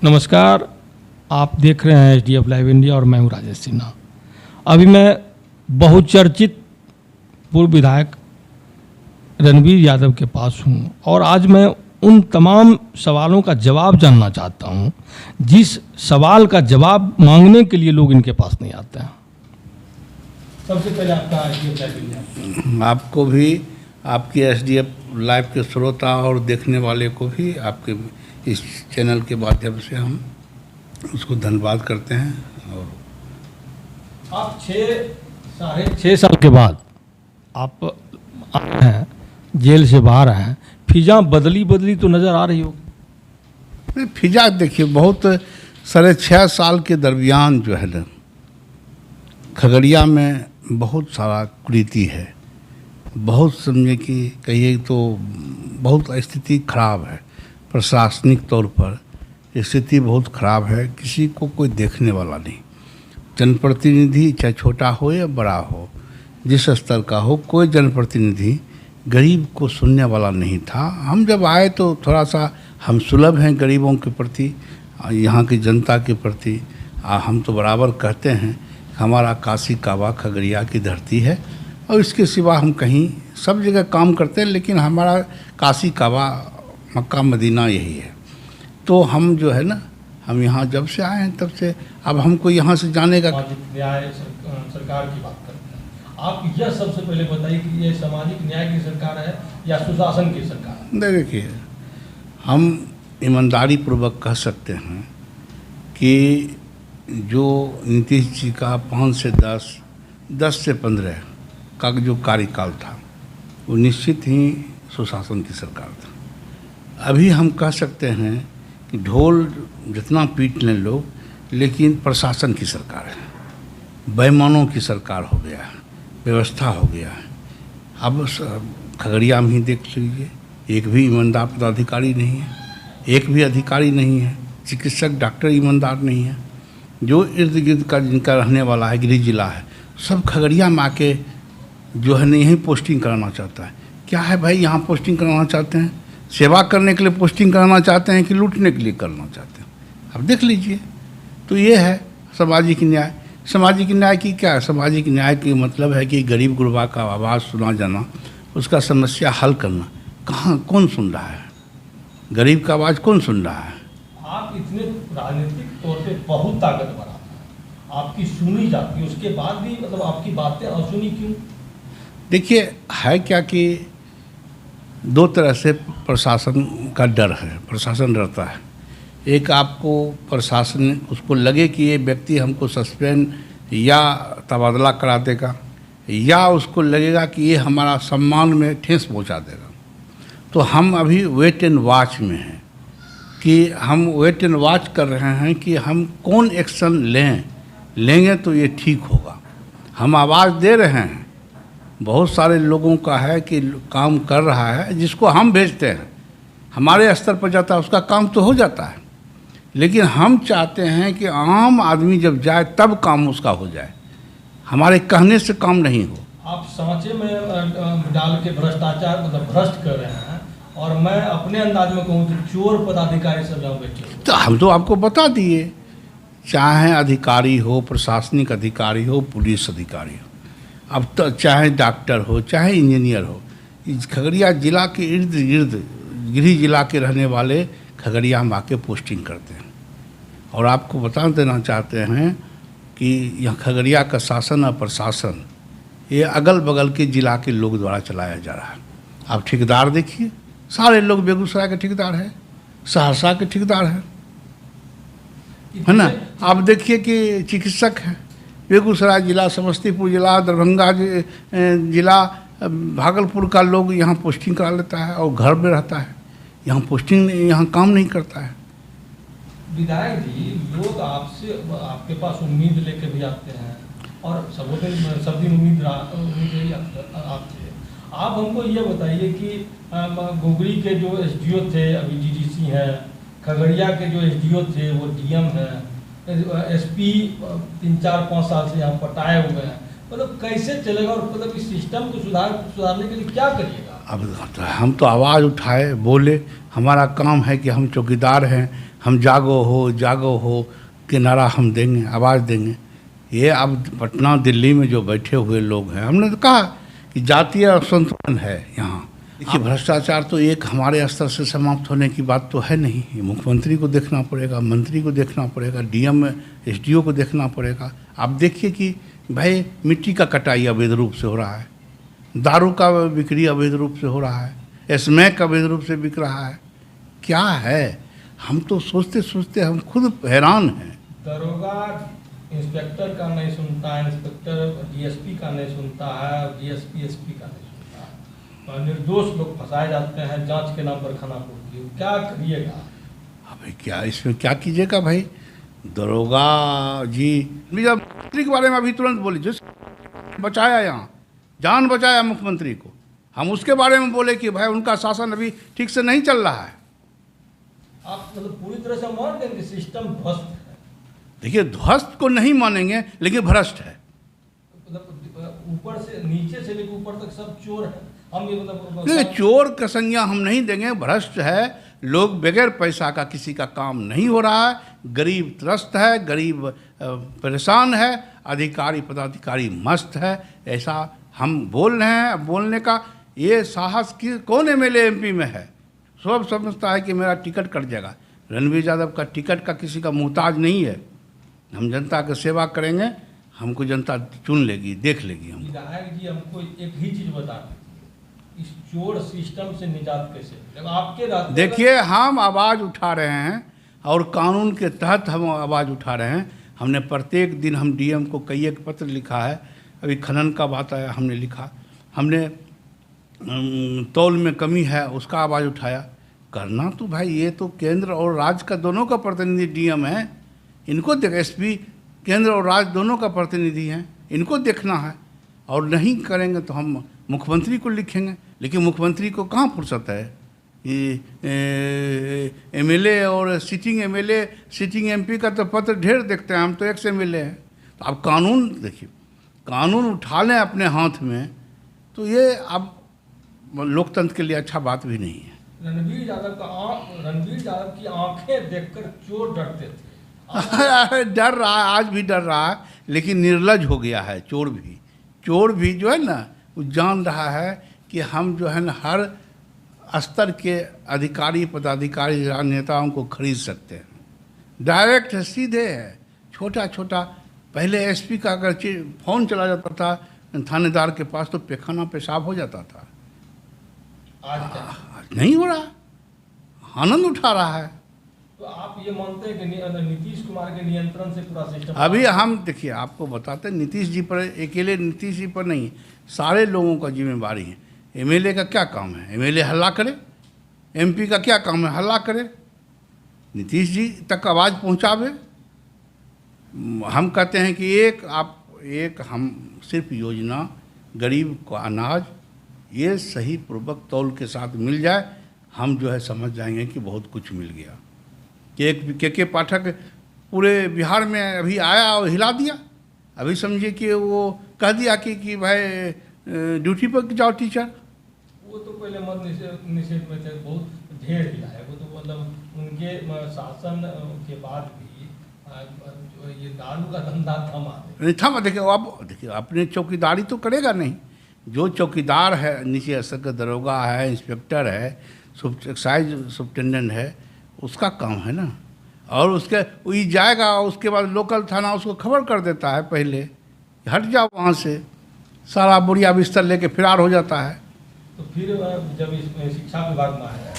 नमस्कार, आप देख रहे हैं HDF लाइव इंडिया और मैं हूं राजेश सिन्हा। अभी मैं बहुचर्चित पूर्व विधायक रणवीर यादव के पास हूं और आज मैं उन तमाम सवालों का जवाब जानना चाहता हूं जिस सवाल का जवाब मांगने के लिए लोग इनके पास नहीं आते हैं। सबसे पहले आपका HDF लाइव इंडिया। आपको भी, आपकी HDF लाइव के श्रोता और देखने वाले को भी आपके इस चैनल के माध्यम से हम उसको धन्यवाद करते हैं। और आप 6 साल के बाद आप आए हैं, जेल से बाहर आए हैं, फिजा बदली तो नज़र आ रही होगी। फिजा देखिए, बहुत 6.5 साल के दरमियान जो है ना, खगड़िया में बहुत सारा कुरीति है, बहुत समझे कि कहिए तो बहुत स्थिति खराब है। प्रशासनिक तौर पर स्थिति बहुत ख़राब है, किसी को कोई देखने वाला नहीं। जनप्रतिनिधि चाहे छोटा हो या बड़ा हो, जिस स्तर का हो, कोई जनप्रतिनिधि गरीब को सुनने वाला नहीं था। हम जब आए तो थोड़ा सा हम सुलभ हैं गरीबों के प्रति, यहाँ की जनता के प्रति। हम तो बराबर कहते हैं हमारा काशी काबा खगड़िया की धरती है और इसके सिवा हम कहीं सब जगह काम करते हैं, लेकिन हमारा काशी काबा मक्का मदीना यही है। तो हम जो है ना, हम यहाँ जब से आए हैं तब से अब हमको यहाँ से जाने का न्याय सरकार की बात करते हैं। आप यह सबसे पहले बताइए कि ये सामाजिक न्याय की सरकार है या सुशासन की सरकार है? देखिए, हम ईमानदारी पूर्वक कह सकते हैं कि जो नीतीश जी का 5 से 10 से 15 का जो कार्यकाल था वो निश्चित ही सुशासन की सरकार था। अभी हम कह सकते हैं कि ढोल जितना पीट लें लोग, लेकिन प्रशासन की सरकार है, बेईमानों की सरकार हो गया है, व्यवस्था हो गया है। अब खगड़िया में ही देख लीजिए, एक भी ईमानदार पदाधिकारी नहीं है, एक भी अधिकारी नहीं है, चिकित्सक डॉक्टर ईमानदार नहीं है। जो इर्द गिर्द का जिनका रहने वाला है, गृह जिला है, सब खगड़िया में आके जो है यहीं पोस्टिंग कराना चाहता है। क्या है भाई, यहाँ पोस्टिंग कराना चाहते हैं, सेवा करने के लिए पोस्टिंग कराना चाहते हैं कि लूटने के लिए करना चाहते हैं? अब देख लीजिए। तो ये है सामाजिक न्याय। सामाजिक न्याय की क्या है? सामाजिक न्याय की मतलब है कि गरीब गुरबा का आवाज़ सुना जाना, उसका समस्या हल करना। कहाँ, कौन सुन रहा है? गरीब का आवाज़ कौन सुन रहा है? आप इतने राजनीतिक तौर पे बहुत ताकतवर हैं, आपकी सुनी जाती है, उसके बाद भी मतलब आपकी बातें अनसुनी क्यों? देखिए, है क्या कि 2 तरह से प्रशासन का डर है, प्रशासन डरता है। एक, आपको प्रशासन उसको लगे कि ये व्यक्ति हमको सस्पेंड या तबादला करा देगा, या उसको लगेगा कि ये हमारा सम्मान में ठेस पहुंचा देगा। तो हम अभी वेट एंड वॉच में हैं कि हम वेट एंड वॉच कर रहे हैं कि हम कौन एक्शन लेंगे तो ये ठीक होगा। हम आवाज़ दे रहे हैं, बहुत सारे लोगों का है कि काम कर रहा है, जिसको हम भेजते हैं हमारे स्तर पर जाता है, उसका काम तो हो जाता है। लेकिन हम चाहते हैं कि आम आदमी जब जाए तब काम उसका हो जाए, हमारे कहने से काम नहीं हो। आप सांचे में डाल के भ्रष्टाचार मतलब भ्रष्ट कर रहे हैं, और मैं अपने अंदाज में कहूँ तो चोर पदाधिकारी सब यहाँ बैठे। तो हम तो आपको बता दिए, चाहे अधिकारी हो, प्रशासनिक अधिकारी हो, पुलिस अधिकारी हो, अब तो चाहे डॉक्टर हो, चाहे इंजीनियर हो, इस खगड़िया जिला के इर्द गिर्द गृह जिला के रहने वाले खगड़िया में आके पोस्टिंग करते हैं। और आपको बता देना चाहते हैं कि यह खगड़िया का शासन और प्रशासन ये अगल बगल के जिला के लोग द्वारा चलाया जा रहा है। आप ठेकेदार देखिए, सारे लोग बेगूसराय के ठेकेदार हैं, सहरसा के ठेकेदार हैं, है ना। आप देखिए कि चिकित्सक हैं, बेगूसराय जिला, समस्तीपुर जिला, दरभंगा जिला, भागलपुर का लोग यहाँ पोस्टिंग करा लेता है और घर में रहता है, यहाँ पोस्टिंग, यहाँ काम नहीं करता है। विधायक जी, लोग आपसे आपके पास उम्मीद लेके भी आते हैं और सब दिन उम्मीद रही आपसे। आप हमको ये बताइए कि गोगरी के जो SDO थे अभी DDC हैं, खगड़िया के जो SDO थे वो DM हैं, SP 3-4-5 साल से यहाँ पटाए हुए हैं, मतलब कैसे चलेगा? और मतलब इस सिस्टम को सुधारने के लिए क्या करिएगा? अब हम तो आवाज़ उठाए, बोले, हमारा काम है कि हम चौकीदार हैं, हम जागो हो के नारा हम देंगे, आवाज़ देंगे। ये अब पटना दिल्ली में जो बैठे हुए लोग हैं, हमने तो कहा कि जातीय असंतुलन है यहाँ। देखिए, भ्रष्टाचार तो एक हमारे स्तर से समाप्त होने की बात तो है नहीं। ये मुख्यमंत्री को देखना पड़ेगा, मंत्री को देखना पड़ेगा, डीएम एसडीओ को देखना पड़ेगा। आप देखिए कि भाई मिट्टी का कटाई अवैध रूप से हो रहा है, दारू का बिक्री अवैध रूप से हो रहा है, स्मैक अवैध रूप से बिक रहा है। क्या है, हम तो सोचते सोचते हम खुद हैरान हैं। दरोगा इंस्पेक्टर का नहीं सुनता है, इंस्पेक्टर डीएसपी का नहीं सुनता है, डीएसपी एसपी का नहीं सुनता है, और निर्दोष लोग फंसाए जाते हैं जांच के नाम पर खाना पूर्ति। क्या करिएगा? अबे क्या इसमें क्या कीजिएगा भाई? दरोगा जी जब मुख्यमंत्री के बारे में अभी तुरंत बोली, जिस बचाया यहाँ जान बचाया मुख्यमंत्री को, हम उसके बारे में बोले कि भाई उनका शासन अभी ठीक से नहीं चल रहा है। आप मतलब पूरी तरह से मान लें कि सिस्टम ध्वस्त है। देखिए, ध्वस्त को नहीं मानेंगे लेकिन भ्रष्ट है। मतलब ऊपर से नीचे से लेकर ऊपर तक सब चोर है। हम ये मतलब नहीं, चोर का संज्ञा हम नहीं देंगे, भ्रष्ट है। लोग बगैर पैसा का किसी का काम नहीं हो रहा है, गरीब त्रस्त है, गरीब परेशान है, अधिकारी पदाधिकारी मस्त है। ऐसा हम बोल रहे हैं। अब बोलने का ये साहस कि कौन एमएलए एमपी में है? सब समझता है कि मेरा टिकट कट जाएगा। रणवीर यादव का टिकट का किसी का मोहताज नहीं है। हम जनता की सेवा करेंगे, हमको जनता चुन लेगी, देख लेगी। हम विधायक जी हमको एक ही चीज़ बता दीजिए, इस चोर सिस्टम से निजात कैसे? जब आपके देखिए, हम आवाज़ उठा रहे हैं और कानून के तहत हम आवाज़ उठा रहे हैं। हमने प्रत्येक दिन हम डीएम को कई एक पत्र लिखा है। अभी खनन का बात आया, हमने लिखा। हमने तौल में कमी है, उसका आवाज़ उठाया। करना तो भाई ये तो केंद्र और राज्य का दोनों का प्रतिनिधि डीएम है, इनको देख। एसपी केंद्र और राज्य दोनों का प्रतिनिधि हैं, इनको देखना है। और नहीं करेंगे तो हम मुख्यमंत्री को लिखेंगे। लेकिन मुख्यमंत्री को कहाँ फुर्सत है? ये एमएलए और सिटिंग एमएलए सिटिंग एमपी का तो पत्र ढेर देखते हैं। हम तो एक्स एमएलए हैं। तो अब कानून देखिए, कानून उठा लें अपने हाथ में, तो ये अब लोकतंत्र के लिए अच्छा बात भी नहीं है। रणवीर यादव की आंखें देखकर चोर डरते थे। डर रहा है, आज भी डर रहा है, लेकिन निर्लज हो गया है। चोर भी जो है ना, वो जान रहा है कि हम जो है ना हर स्तर के अधिकारी पदाधिकारी राजनेताओं को खरीद सकते हैं। डायरेक्ट है, सीधे है। छोटा छोटा पहले एसपी का अगर फ़ोन चला जाता था थानेदार के पास तो पैखाना पेशाब हो जाता था। आज नहीं हो रहा, आनंद उठा रहा है। तो आप ये मानते हैं कि नीतीश कुमार के नियंत्रण से पूरा सिस्टम? अभी हम देखिए, आपको बताते हैं, नीतीश जी पर अकेले, नीतीश जी पर नहीं, सारे लोगों का जिम्मेवारी है। एमएलए का क्या काम है? एमएलए हल्ला करे। एमपी का क्या काम है? हल्ला करे। नीतीश जी तक आवाज़ पहुंचावे। हम कहते हैं कि हम सिर्फ योजना, गरीब को अनाज, ये सही पूर्वक तौल के साथ मिल जाए, हम जो है समझ जाएंगे कि बहुत कुछ मिल गया। कि एक के पाठक पूरे बिहार में अभी आया और हिला दिया। अभी समझिए कि वो कह दिया कि भाई ड्यूटी पर जाओ टीचर। वो तो पहले मत निषेध में थे, बहुत ढेर हिलाए। वो तो मतलब उनके शासन के बाद भी ये दारू का धंधा थमा। देखिए, अब देखिए, अपने चौकीदारी तो करेगा नहीं। जो चौकीदार है, नीचे स्तर का दरोगा है, इंस्पेक्टर है, एक्साइज सुप्रिटेंडेंट है, उसका काम है ना। और उसके वही जाएगा, उसके बाद लोकल थाना उसको खबर कर देता है पहले, हट जाओ वहाँ से। सारा बुढ़िया बिस्तर लेके फरार हो जाता है। तो फिर जब इस शिक्षा विभाग में आया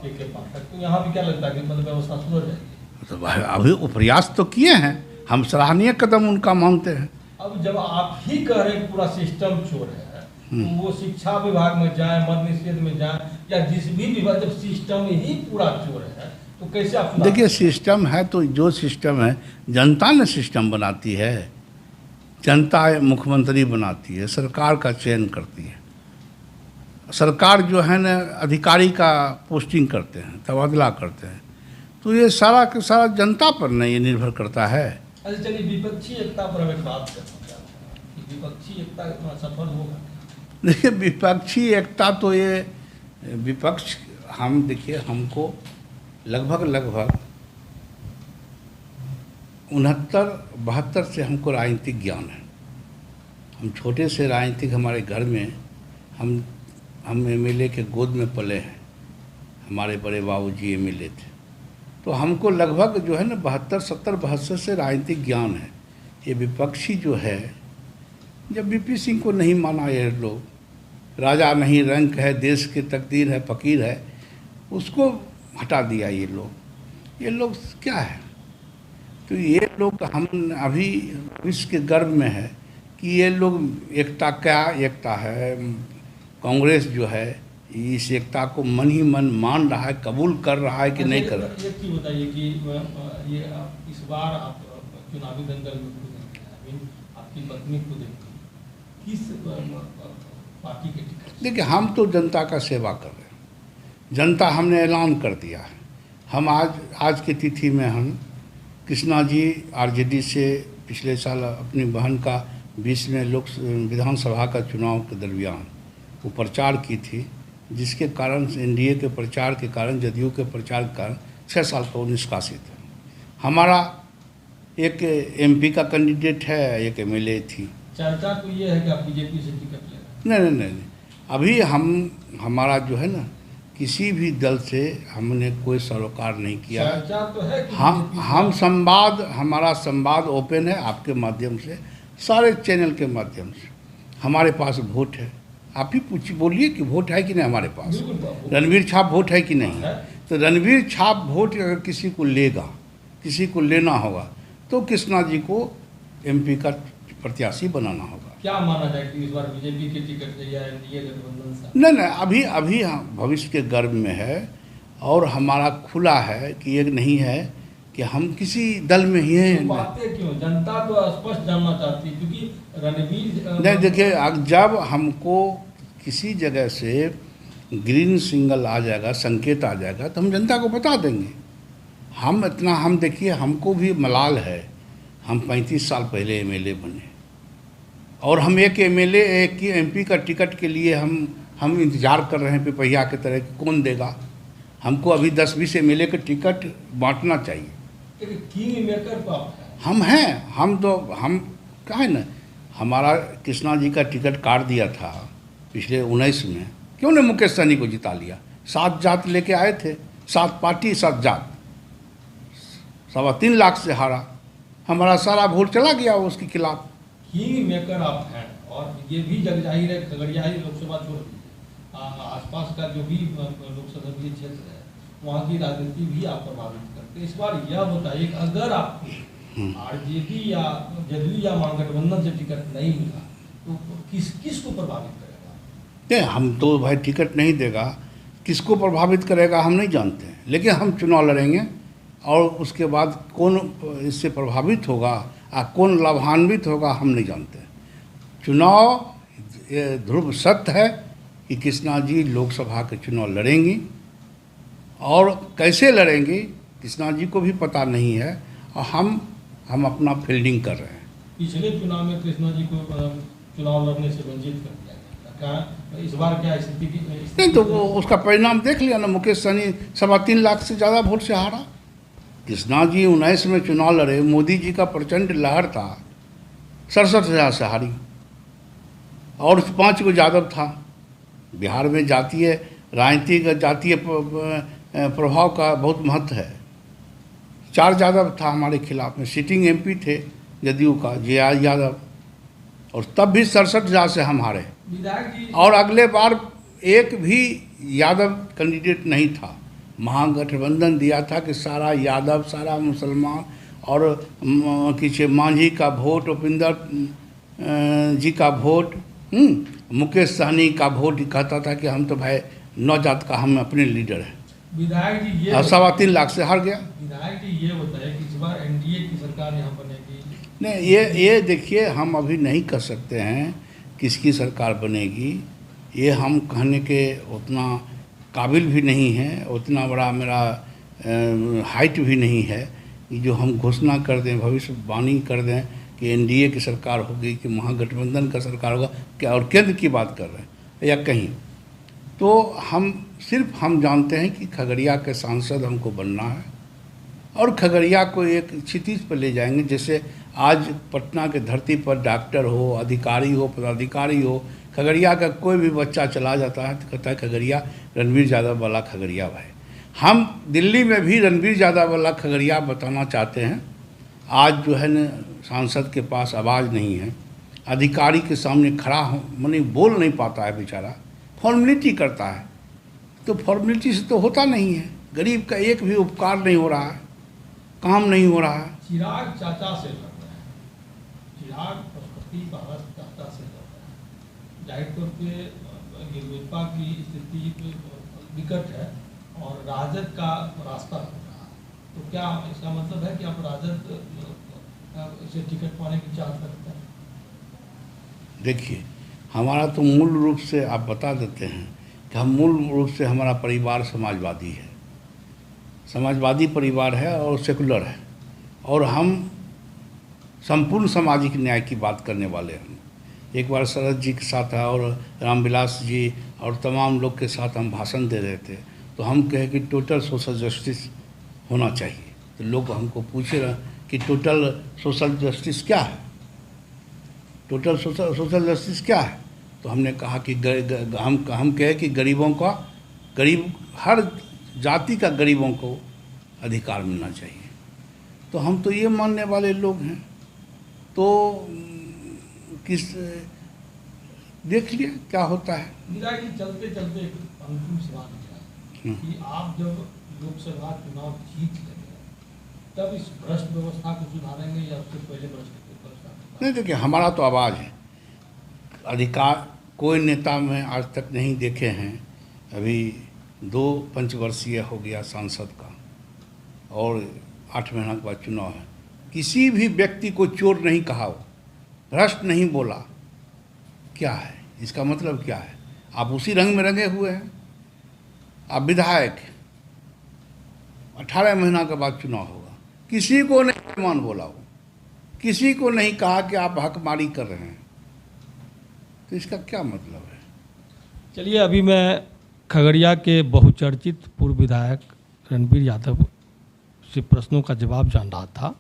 के पाठक, तो यहाँ भी क्या लगता है कि मतलब व्यवस्था सुधर जाएगी? तो भाई अभी वो प्रयास तो किए हैं, हम सराहनीय कदम उनका मानते हैं। अब जब आप ही कह रहे हैं पूरा सिस्टम चोर है, तो वो शिक्षा विभाग में जाए, मद निषेध में जाए, या जिस भी विभाग, जब सिस्टम ही पूरा चोर है तो कैसे आप? देखिए, सिस्टम है तो जो सिस्टम है, जनता ने सिस्टम बनाती है। जनता मुख्यमंत्री बनाती है, सरकार का चयन करती है। सरकार जो है ना अधिकारी का पोस्टिंग करते हैं, तबादला करते हैं। तो ये सारा का सारा जनता पर नहीं ये निर्भर करता है। अच्छा, चलिए विपक्षी एकता पर हमें बात करते हैं कि विपक्षी एकता सफल होगा। देखिए, विपक्षी एकता तो ये विपक्ष, हम देखिए, हमको लगभग 69-72 से हमको राजनीतिक ज्ञान है। हम छोटे से राजनीतिक, हमारे घर में हम एमएलए के गोद में पले हैं, हमारे बड़े बाबूजी एमएलए थे, तो हमको लगभग जो है ना 72-72 से राजनीतिक ज्ञान है। ये विपक्षी जो है, जब वीपी सिंह को नहीं माना ये लोग, राजा नहीं रंक है, देश की तकदीर है, फ़कीर है, उसको हटा दिया ये लोग क्या है। तो ये लोग हम अभी विश्व के गर्व में है कि ये लोग एकता है। कांग्रेस जो है इस एकता को मन ही मन मान रहा है, कबूल कर रहा है कि नहीं कर रहा है। एक चीज़ बताइए कि ये इस बार आप चुनावी दंगल में खुद आपकी पत्नी खुद किस पार्टी के टिकट? देखिए, हम तो जनता का सेवा कर रहे हैं। जनता, हमने ऐलान कर दिया है। हम आज की तिथि में हम कृष्णा जी आरजेडी से पिछले साल अपनी बहन का 20 विधानसभा का चुनाव के दरमियान वो प्रचार की थी, जिसके कारण एनडीए के प्रचार के कारण, जदयू के प्रचार के कारण 6 साल का वो निष्कासित है। हमारा एक एमपी का कैंडिडेट है, एक एमएलए थी। चर्चा तो ये है कि आप बीजेपी से टिकट ले रहे हैं। नहीं, अभी हमारा जो है ना, किसी भी दल से हमने कोई सरोकार नहीं किया। चर्चा तो है कि हम हमारा संवाद ओपन है आपके माध्यम से, सारे चैनल के माध्यम से। हमारे पास वोट है, आप ही बोलिए कि वोट है कि नहीं हमारे पास। रणवीर छाप वोट है कि नहीं है? तो रणवीर छाप वोट अगर किसी को लेगा, किसी को लेना होगा, तो कृष्णा जी को एमपी का प्रत्याशी बनाना होगा। क्या माना जाए कि इस बार बीजेपी के टिकट से या एनडीए गठबंधन से? नहीं, अभी भविष्य के गर्भ में है, और हमारा खुला है कि ये नहीं है कि हम किसी दल में ही हैं। बातें क्यों? जनता तो स्पष्ट जानना चाहती है, क्योंकि रणवीर नहीं, देखिए, जब हमको किसी जगह से ग्रीन सिग्नल आ जाएगा, संकेत आ जाएगा, तो हम जनता को बता देंगे। हम देखिए, हमको भी मलाल है। हम 35 साल पहले एमएलए बने, और हम एक एमएलए, एक एमपी का टिकट के लिए हम इंतज़ार कर रहे हैं पिपहिया की तरह कि कौन देगा। हमको अभी 10-20 एमएलए का टिकट बांटना चाहिए। किंग मेकर तो आप हैं। हम हैं, हम क्या है ना, हमारा कृष्णा जी का टिकट काट दिया था पिछले 19 में। क्यों ने मुकेश सहनी को जिता लिया? 7 जात लेके आए थे, 7 पार्टी 7 जात, 3.25 लाख से हारा। हमारा सारा वोट चला गया उसके खिलाफ। किंग मेकर आप हैं, और ये भी जग जाहिर है, खगड़िया ही लोकसभा छोड़ दीजिए, आसपास का जो भी लोकसभा क्षेत्र है, वहाँ की राजनीति भी आप प्रभावित करते हैं। इस बार यह बताइए कि अगर आपको आरजेडी या जदयू या महागठबंधन से टिकट नहीं मिला, तो किस को प्रभावित करेगा? नहीं, हम तो भाई टिकट नहीं देगा, किसको प्रभावित करेगा हम नहीं जानते हैं, लेकिन हम चुनाव लड़ेंगे, और उसके बाद कौन इससे प्रभावित होगा और कौन लाभान्वित होगा हम नहीं जानते। चुनाव ध्रुव सत्य है कि कृष्णा जी लोकसभा के चुनाव लड़ेंगी, और कैसे लड़ेंगी कृष्णा जी को भी पता नहीं है, और हम अपना फील्डिंग कर रहे हैं। पिछले चुनाव में कृष्णा जी को चुनाव लड़ने से वंचित कर दिया गया, इस बार क्या स्थिति की? नहीं, तो वो उसका परिणाम देख लिया ना, मुकेश सहनी 3.25 लाख से ज़्यादा वोट से हारा। कृष्णा जी 19 में चुनाव लड़े, मोदी जी का प्रचंड लहर था, 67,000 से हारी, और 5 को यादव था। बिहार में जातीय राजनीति का, जातीय प्रभाव का बहुत महत्व है। 4 यादव था हमारे खिलाफ में, सिटिंग एमपी थे जदयू का जे.आर. यादव, और तब भी 67,000 से हम हारे। और अगले बार एक भी यादव कैंडिडेट नहीं था। महागठबंधन दिया था कि सारा यादव, सारा मुसलमान, और किसी मांझी का वोट, उपिंदर जी का वोट, मुकेश सहनी का वोट, कहता था कि हम तो भाई 9 जात का, हम अपने लीडर हैं। विधायक जी ये 3.25 लाख से हार गया। विधायक जी ये बताइए कि इस बार एनडीए की सरकार यहाँ बनेगी? नहीं, ये देखिए, हम अभी नहीं कह सकते हैं किसकी सरकार बनेगी। ये हम कहने के उतना काबिल भी नहीं है, उतना बड़ा मेरा हाइट भी नहीं है कि जो हम घोषणा कर दें, भविष्यवाणी कर दें कि एनडीए की सरकार होगी, कि महागठबंधन का सरकार होगा, क्या और केंद्र की बात कर रहे हैं या कहीं। तो हम जानते हैं कि खगड़िया के सांसद हमको बनना है, और खगड़िया को एक क्षितिज पर ले जाएंगे। जैसे आज पटना के धरती पर डॉक्टर हो, अधिकारी हो, पदाधिकारी हो, खगड़िया का कोई भी बच्चा चला जाता है तो कहता है खगड़िया रणवीर यादव वाला खगड़िया है। हम दिल्ली में भी रणवीर यादव वाला खगड़िया बताना चाहते हैं। आज जो है न सांसद के पास आवाज़ नहीं है, अधिकारी के सामने खड़ा हो माने बोल नहीं पाता है बेचारा, फॉर्मेलिटी करता है। तो फॉर्मेलिटी से तो होता नहीं है, गरीब का एक भी उपकार नहीं हो रहा है, काम नहीं हो रहा है। चिराग चाचा से लड़ रहे हैं, चिराग पशुपति भारत चाचा से लड़ रहे हैं। जाहिर तौर पे येदियुरप्पा की स्थिति विकट है और राजद का रास्ता हो रहा है। तो क्या इसका मतलब है कि आप राजद से टिकट पाने की चाहत रखते हैं? देखिए, हमारा तो मूल रूप से आप बता देते हैं कि हम मूल रूप से हमारा परिवार समाजवादी है, समाजवादी परिवार है और सेकुलर है, और हम संपूर्ण सामाजिक न्याय की बात करने वाले हैं। एक बार शरद जी के साथ और रामविलास जी और तमाम लोग के साथ हम भाषण दे रहे थे, तो हम कहे कि टोटल सोशल जस्टिस होना चाहिए। तो लोग हमको पूछे रहे कि टोटल सोशल जस्टिस क्या है, टोटल सोशल जस्टिस क्या है? तो हमने कहा कि हम कहे कि गरीबों का, गरीब हर जाति का गरीबों को अधिकार मिलना चाहिए। तो हम तो ये मानने वाले लोग हैं। तो किस देख लिए क्या होता है। मीरा जी, चलते चलते एक अंतिम सवाल है कि आप जब लोकसभा चुनाव जीत लेंगे तब इस भ्रष्ट व्यवस्था को सुधारेंगे या उससे पहले भ्रष्ट व्यवस्था? नहीं, देखिए, हमारा तो आवाज़ है, अधिकार कोई नेता में आज तक नहीं देखे हैं। अभी 2 पंचवर्षीय हो गया सांसद का और 8 महीना के बाद चुनाव है, किसी भी व्यक्ति को चोर नहीं कहा, हो भ्रष्ट नहीं बोला। क्या है इसका मतलब? क्या है? आप उसी रंग में रंगे हुए हैं। आप विधायक, 18 महीना के बाद चुनाव होगा, किसी को नहीं मान बोला हो, किसी को नहीं कहा कि आप हकमारी कर रहे हैं। तो इसका क्या मतलब है? चलिए, अभी मैं खगड़िया के बहुचर्चित पूर्व विधायक रणवीर यादव से प्रश्नों का जवाब जान रहा था।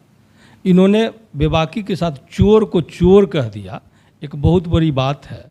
इन्होंने बेबाकी के साथ चोर को चोर कह दिया, एक बहुत बड़ी बात है।